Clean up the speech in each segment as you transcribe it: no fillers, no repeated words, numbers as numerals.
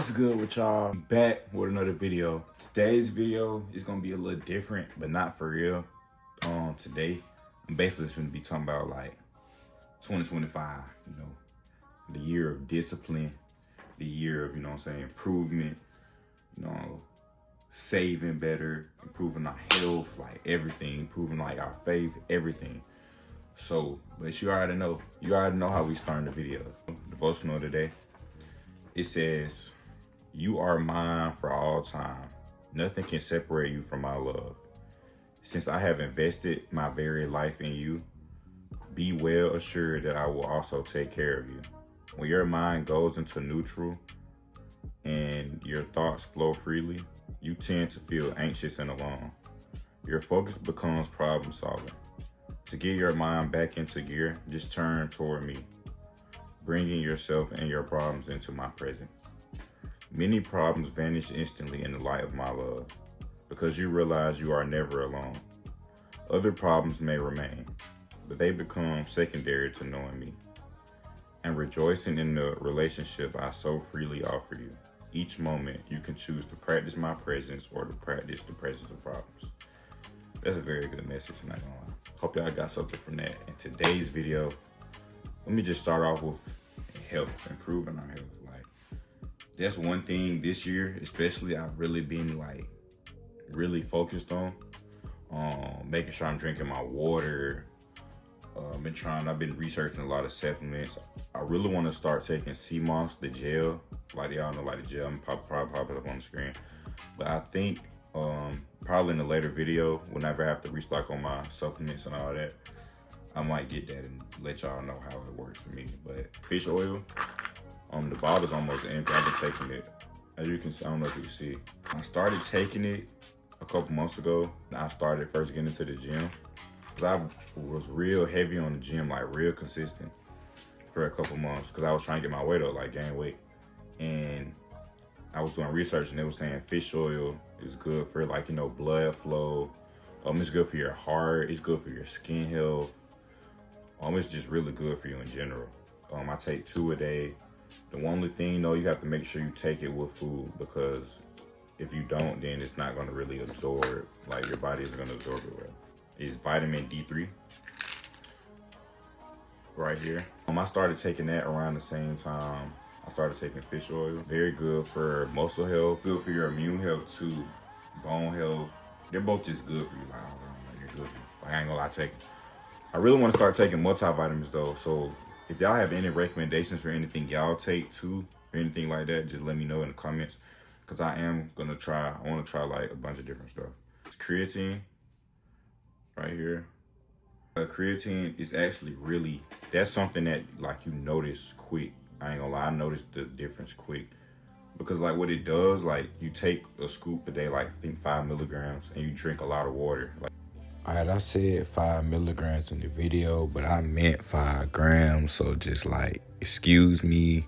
What's good with y'all? Back with another video. Today's video is gonna be a little different, but not for real. Today I'm basically just gonna be talking about like 2025, the year of discipline, the year of, improvement, saving better, improving our health, like everything, improving like our faith, everything. So, but you already know how we starting the video. Devotional today. It says, "You are mine for all time. Nothing can separate you from my love. Since I have invested my very life in you, be well assured that I will also take care of you." When your mind goes into neutral and your thoughts flow freely, you tend to feel anxious and alone. Your focus becomes problem solving. To get your mind back into gear, just turn toward me, bringing yourself and your problems into my presence. Many problems vanish instantly in the light of my love, because you realize you are never alone. Other problems may remain, but they become secondary to knowing me and rejoicing in the relationship I so freely offer you. Each moment you can choose to practice my presence or to practice the presence of problems. That's a very good message, not gonna lie. Hope y'all got something from that. In today's video, let me just start off with health, improving our health. Like, that's one thing this year, especially, I've really been really focused on. Making sure I'm drinking my water. I've been researching a lot of supplements. I really want to start taking sea moss, the gel. Like y'all know, like the gel, I'm probably pop it up on the screen. But I think probably in a later video, whenever I have to restock on my supplements and all that, I might get that and let y'all know how it works for me. But fish oil, the bottle's almost empty. I've been taking it. As you can see, I don't know if you can see. I started taking it a couple months ago. I started first getting into the gym. I was real heavy on the gym, like real consistent for a couple months, because I was trying to get my weight up, like gain weight. And I was doing research and they were saying fish oil is good for blood flow. It's good for your heart. It's good for your skin health. It's just really good for you in general. I take 2 a day. The only thing though, you have to make sure you take it with food, because if you don't, then it's not gonna really absorb, like your body isn't gonna absorb it well. It's vitamin D3 right here. I started taking that around the same time I started taking fish oil. Very good for muscle health, good for your immune health too, bone health. They're both just good for you. They're good for you. I ain't gonna lie, I really want to start taking multivitamins though. So if y'all have any recommendations for anything y'all take too, or anything like that, just let me know in the comments. Cause I want to try like a bunch of different stuff. It's creatine right here. Creatine is actually that's something that you notice quick. I ain't gonna lie, I noticed the difference quick. Because what it does, you take a scoop a day, I think 5 milligrams, and you drink a lot of water. All right, I said 5 milligrams in the video, but I meant 5 grams. So just excuse me.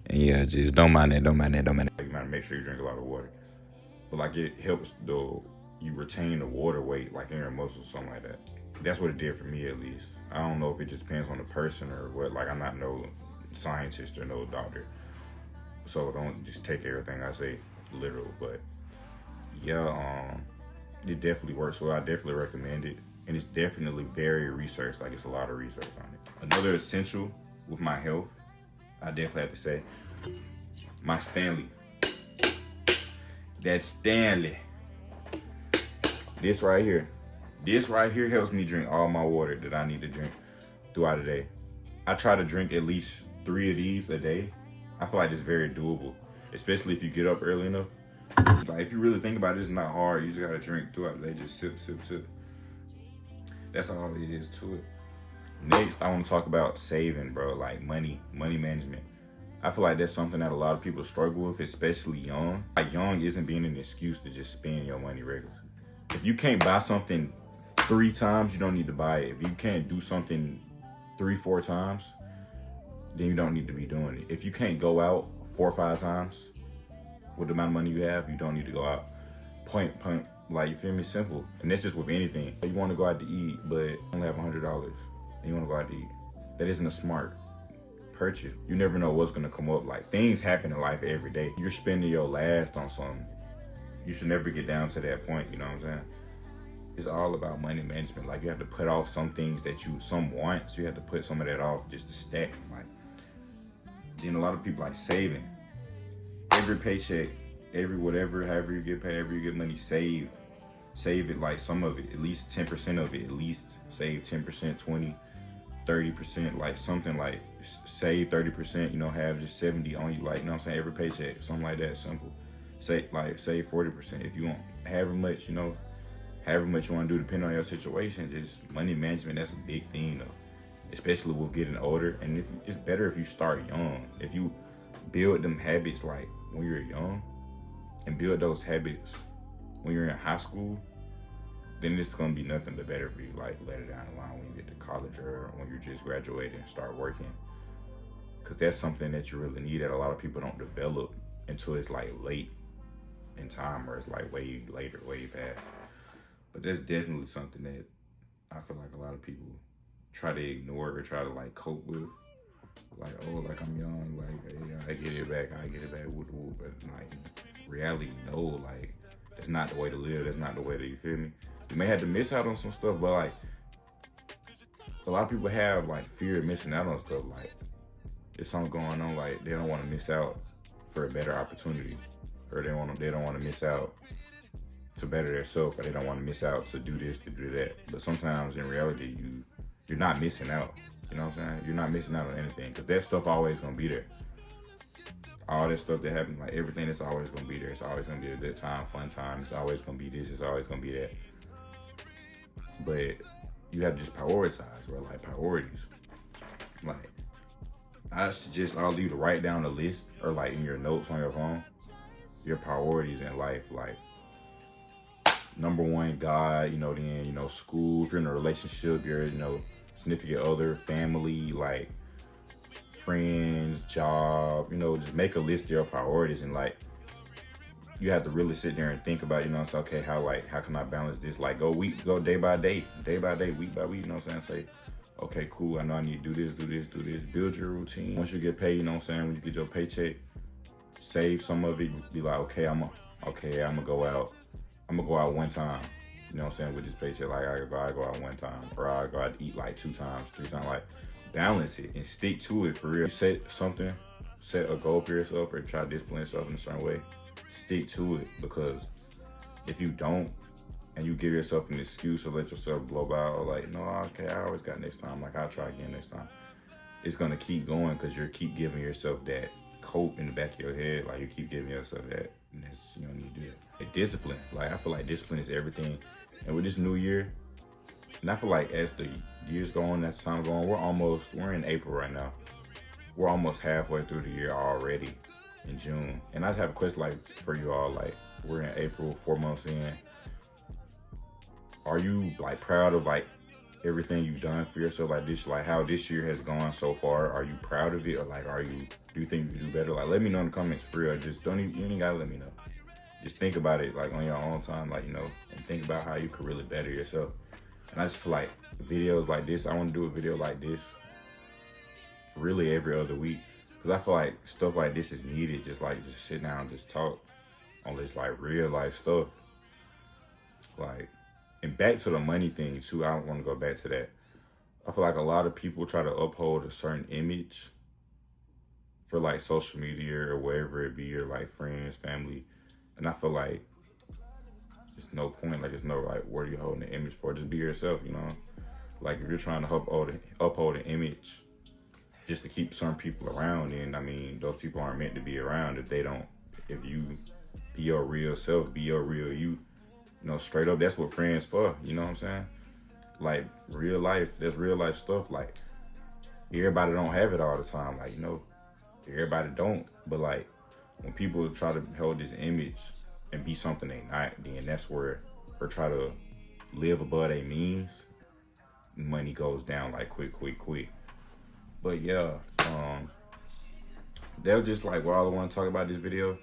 And yeah, just don't mind that. You gotta make sure you drink a lot of water. But it helps you retain the water weight in your muscles, something like that. That's what it did for me, at least. I don't know if it just depends on the person or what. I'm not no scientist or no doctor, so don't just take everything I say literal. But yeah, it definitely works. So I definitely recommend it, and it's definitely very researched. It's a lot of research on it. Another essential with my health, I definitely have to say, my Stanley. That's Stanley. This right here helps me drink all my water that I need to drink throughout the day. I try to drink at least 3 of these a day. I feel like it's very doable, especially if you get up early enough. If you really think about it, it's not hard. You just gotta drink throughout the day. Just sip, sip, sip. That's all it is to it. Next, I want to talk about saving, bro. Money management. I feel like that's something that a lot of people struggle with, especially young. Young isn't being an excuse to just spend your money regularly. If you can't buy something 3 times, you don't need to buy it. If you can't do something 3-4 times, then you don't need to be doing it. If you can't go out 4 or 5 times with the amount of money you have, you don't need to go out. Point. You feel me? Simple. And that's just with anything. You want to go out to eat, but you only have $100, and you want to go out to eat. That isn't a smart purchase. You never know what's gonna come up. Like, things happen in life every day. You're spending your last on something. You should never get down to that point, you know what I'm saying? It's all about money management. Like, you have to put off some things that some wants. You have to put some of that off just to stack. Like, then a lot of people like saving. Every paycheck, every whatever, however you get paid, however you get money, save it, like some of it, at least 10% of it, at least save 10%, 20, 30%, like something like save 30%, you know, have just 70 on you, like, you know what I'm saying, every paycheck, something like that, simple. Save 40%. If you want however much, you know, however much you want to do, depending on your situation, just money management, that's a big thing though, especially with getting older. And it's better if you start young. If you build them habits like when you're young and build those habits when you're in high school, then it's gonna be nothing but better for you, like later down the line when you get to college or when you're just graduating and start working. Because that's something that you really need that a lot of people don't develop until it's like late in time, or it's like way later, way past. But that's definitely something that I feel like a lot of people try to ignore or try to like cope with. Like, oh, like I'm young, like, yeah, I get it back, whoop, whoop. But like, reality, no, like, that's not the way to live. That's not the way that, you feel me? You may have to miss out on some stuff, but like, a lot of people have like fear of missing out on stuff. Like, if something going on, like they don't want to miss out for a better opportunity, or they don't want to miss out to better themselves, or they don't want to miss out to do this, to do that. But sometimes in reality, you're not missing out. You know what I'm saying? You're not missing out on anything, because that stuff always gonna be there. All that stuff that happened, like everything, that's always gonna be there. It's always gonna be a good time, fun time. It's always gonna be this. It's always gonna be that. But you have to just prioritize, or like priorities. Like, I suggest all of you to write down a list, or like in your notes on your phone, your priorities in life. Like, number one, God. You know, then, you know, school. If you're in a relationship, your, you know, significant other, family, like friends, job, you know, just make a list of your priorities. And like, you have to really sit there and think about, you know, it's okay, how can I balance this? Like, go day by day, week by week, you know what I'm saying? Say, okay, cool, I know I need to do this, build your routine. Once you get paid, you know what I'm saying, when you get your paycheck, save some of it, be like, okay, I'm gonna go out one time, you know what I'm saying, with this paycheck. Like, I go out one time, or I go out to eat like 2 times, 3 times, like, balance it and stick to it for real. Set a goal for yourself, or try to discipline yourself in a certain way. Stick to it, because if you don't, and you give yourself an excuse or let yourself blow by, or like, no, okay, I always got next time, like, I'll try again next time, it's gonna keep going, because you keep giving yourself that coat in the back of your head. Like, you keep giving yourself that, and that's, you don't need to do that. Discipline, like, I feel like discipline is everything. And with this new year, and I feel like as the years go on, as time go on, we're in April right now. We're almost halfway through the year already, in June. And I just have a question, like, for you all. Like, we're in April, 4 months in. Are you like proud of like everything you've done for yourself? Like this, like how this year has gone so far. Are you proud of it, or like, do you think you can do better? Like, let me know in the comments for real. Just you ain't gotta let me know. Just think about it, like, on your own time, like, you know, and think about how you could really better yourself. And I just feel like videos like this, I want to do a video like this really every other week, because I feel like stuff like this is needed. Just sit down and just talk on this like real life stuff. Like, and back to the money thing too, I don't want to go back to that. I feel like a lot of people try to uphold a certain image for like social media or wherever it be, or like friends, family. And I feel like there's no point, like, it's no, like, what are you holding the image for? Just be yourself, you know? Like, if you're trying to uphold an image just to keep some people around, then, I mean, those people aren't meant to be around if you be your real self, be your real you know, straight up, that's what friends for, you know what I'm saying? Like, real life, that's real life stuff. Like, everybody don't have it all the time, like, you know, everybody don't. But like, when people try to hold this image and be something they not, then that's where, or try to live above their means, money goes down like quick. But yeah, that was just like what all I want to talk about this video.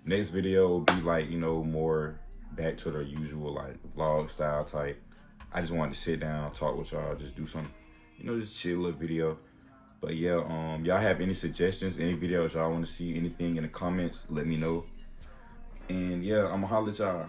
Next video will be like, you know, more back to the usual like vlog style type. I just wanted to sit down, talk with y'all, just do some, you know, just chill little video. But yeah, y'all have any suggestions, any videos y'all want to see, anything in the comments, let me know. And yeah, I'm gonna holler at y'all.